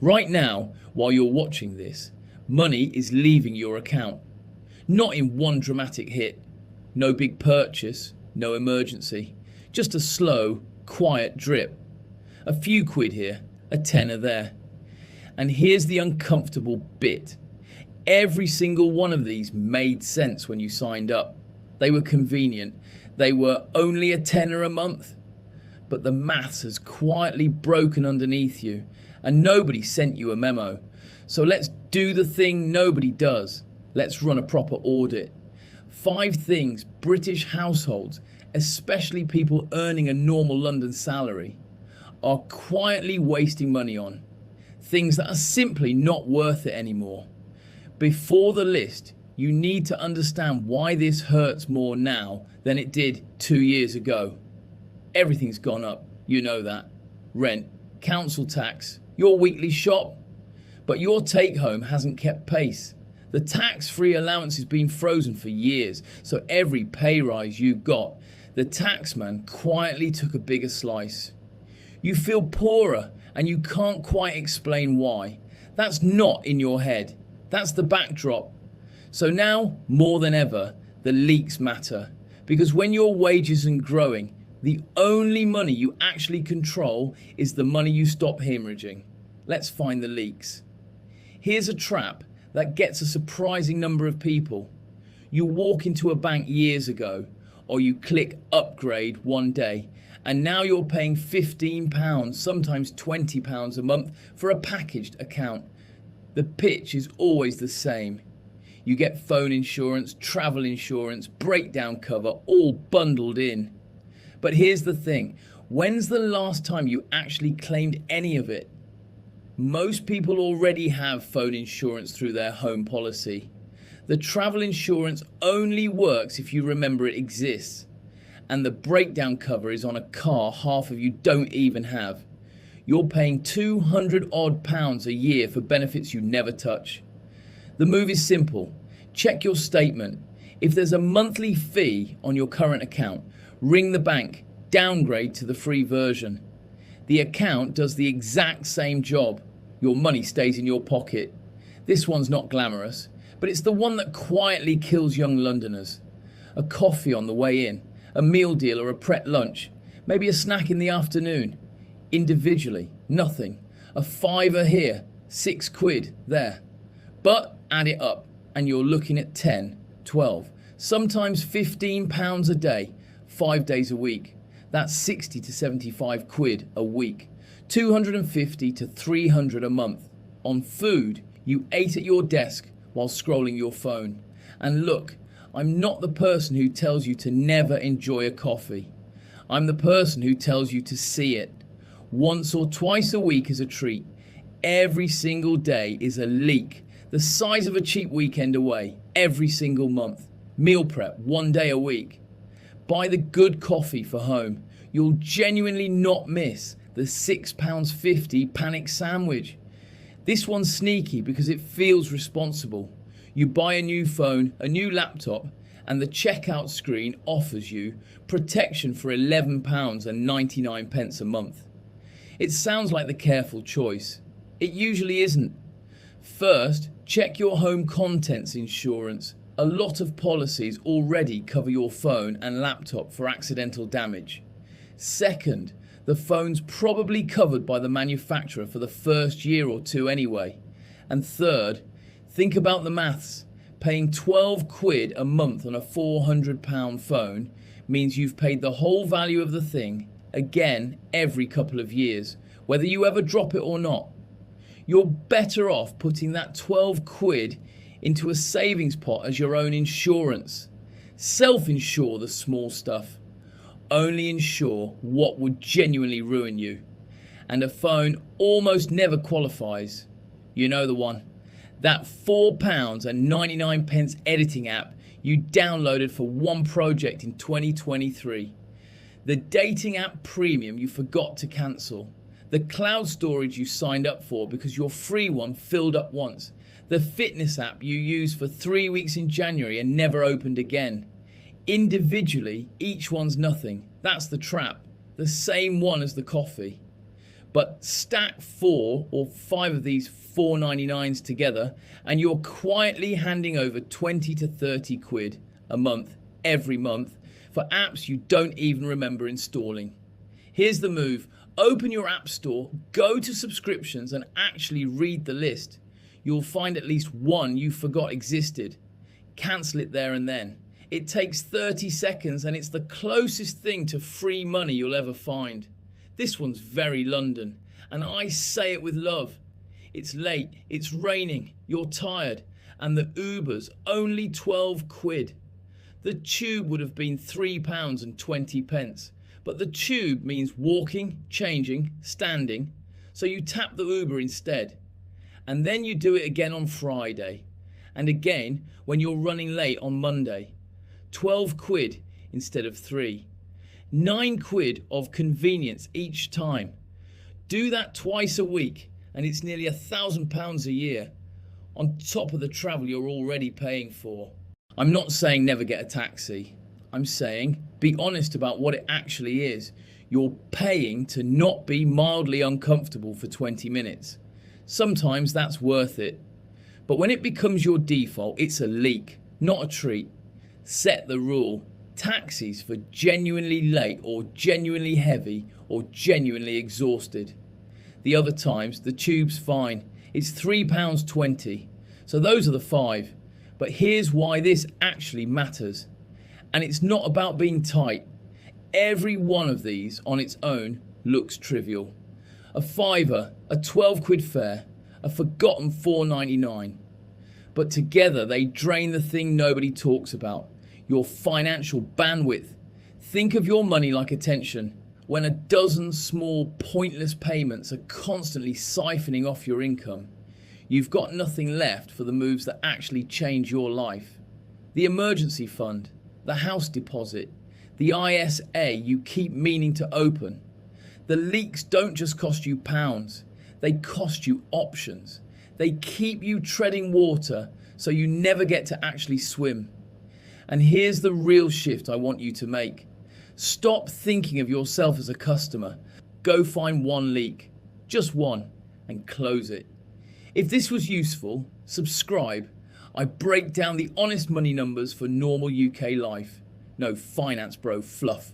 Right now, while you're watching this, money is leaving your account. Not in one dramatic hit. No big purchase, no emergency. Just a slow, quiet drip. A few quid here, a tenner there. And here's the uncomfortable bit. Every single one of these made sense when you signed up. They were convenient. They were only a tenner a month. But the maths has quietly broken underneath you, and nobody sent you a memo. So let's do the thing nobody does. Let's run a proper audit. 5 things British households, especially people earning a normal London salary, are quietly wasting money on. Things that are simply not worth it anymore. Before the list, you need to understand why this hurts more now than it did 2 years ago. Everything's gone up, you know that. Rent, council tax, your weekly shop. But your take home hasn't kept pace. The tax-free allowance has been frozen for years, so every pay rise you got, the taxman quietly took a bigger slice. You feel poorer and you can't quite explain why. That's not in your head. That's the backdrop. So now, more than ever, the leaks matter. Because when your wage isn't growing, the only money you actually control is the money you stop hemorrhaging. Let's find the leaks. Here's a trap that gets a surprising number of people. You walk into a bank years ago, or you click upgrade one day, and now you're paying £15, sometimes £20 a month for a packaged account. The pitch is always the same. You get phone insurance, travel insurance, breakdown cover, all bundled in. But here's the thing, when's the last time you actually claimed any of it? Most people already have phone insurance through their home policy. The travel insurance only works if you remember it exists. And the breakdown cover is on a car half of you don't even have. You're paying £200 odd a year for benefits you never touch. The move is simple. Check your statement. If there's a monthly fee on your current account, ring the bank, downgrade to the free version. The account does the exact same job. Your money stays in your pocket. This one's not glamorous, but it's the one that quietly kills young Londoners. A coffee on the way in, a meal deal or a Pret lunch, maybe a snack in the afternoon. Individually, nothing. A fiver here, 6 quid there. But add it up and you're looking at 10, 12, sometimes £15 a day, 5 days a week. That's 60 to 75 quid a week. 250 to 300 a month. On food you ate at your desk while scrolling your phone. And look, I'm not the person who tells you to never enjoy a coffee. I'm the person who tells you to see it. Once or twice a week is a treat. Every single day is a leak, the size of a cheap weekend away, every single month. Meal prep 1 day a week. Buy the good coffee for home. You'll genuinely not miss the £6.50 panic sandwich. This one's sneaky because it feels responsible. You buy a new phone, a new laptop, and the checkout screen offers you protection for £11.99 a month. It sounds like the careful choice. It usually isn't. First, check your home contents insurance. A lot of policies already cover your phone and laptop for accidental damage. Second, the phone's probably covered by the manufacturer for the first year or two anyway. And third, think about the maths. Paying 12 quid a month on a £400 phone means you've paid the whole value of the thing again every couple of years, whether you ever drop it or not. You're better off putting that 12 quid into a savings pot as your own insurance. Self-insure the small stuff. Only insure what would genuinely ruin you. And a phone almost never qualifies. You know the one. That £4.99 editing app you downloaded for one project in 2023. The dating app premium you forgot to cancel. The cloud storage you signed up for because your free one filled up once. The fitness app you used for 3 weeks in January and never opened again. Individually, each one's nothing. That's the trap. The same one as the coffee. But stack 4 or 5 of these 4.99s together and you're quietly handing over 20 to 30 quid a month, every month, for apps you don't even remember installing. Here's the move. Open your app store, go to subscriptions and actually read the list. You'll find at least one you forgot existed. Cancel it there and then. It takes 30 seconds and it's the closest thing to free money you'll ever find. This one's very London, and I say it with love. It's late, it's raining, you're tired, and the Uber's only 12 quid. The tube would have been £3.20, but the tube means walking, changing, standing, so you tap the Uber instead. And then you do it again on Friday, and again when you're running late on Monday. 12 quid instead of 3. 9 quid of convenience each time. Do that twice a week and it's nearly £1,000 a year on top of the travel you're already paying for. I'm not saying never get a taxi. I'm saying be honest about what it actually is. You're paying to not be mildly uncomfortable for 20 minutes. Sometimes that's worth it. But when it becomes your default, it's a leak, not a treat. Set the rule. Taxis for genuinely late or genuinely heavy or genuinely exhausted. The other times, the tube's fine. It's £3.20. So those are the 5. But here's why this actually matters. And it's not about being tight. Every one of these on its own looks trivial. A fiver, a 12 quid fare, a forgotten 4.99. But together they drain the thing nobody talks about. Your financial bandwidth. Think of your money like attention. When a dozen small pointless payments are constantly siphoning off your income, you've got nothing left for the moves that actually change your life. The emergency fund, the house deposit, the ISA you keep meaning to open. The leaks don't just cost you pounds, they cost you options. They keep you treading water so you never get to actually swim. And here's the real shift I want you to make. Stop thinking of yourself as a customer. Go find one leak, just one, and close it. If this was useful, subscribe. I break down the honest money numbers for normal UK life. No finance bro fluff.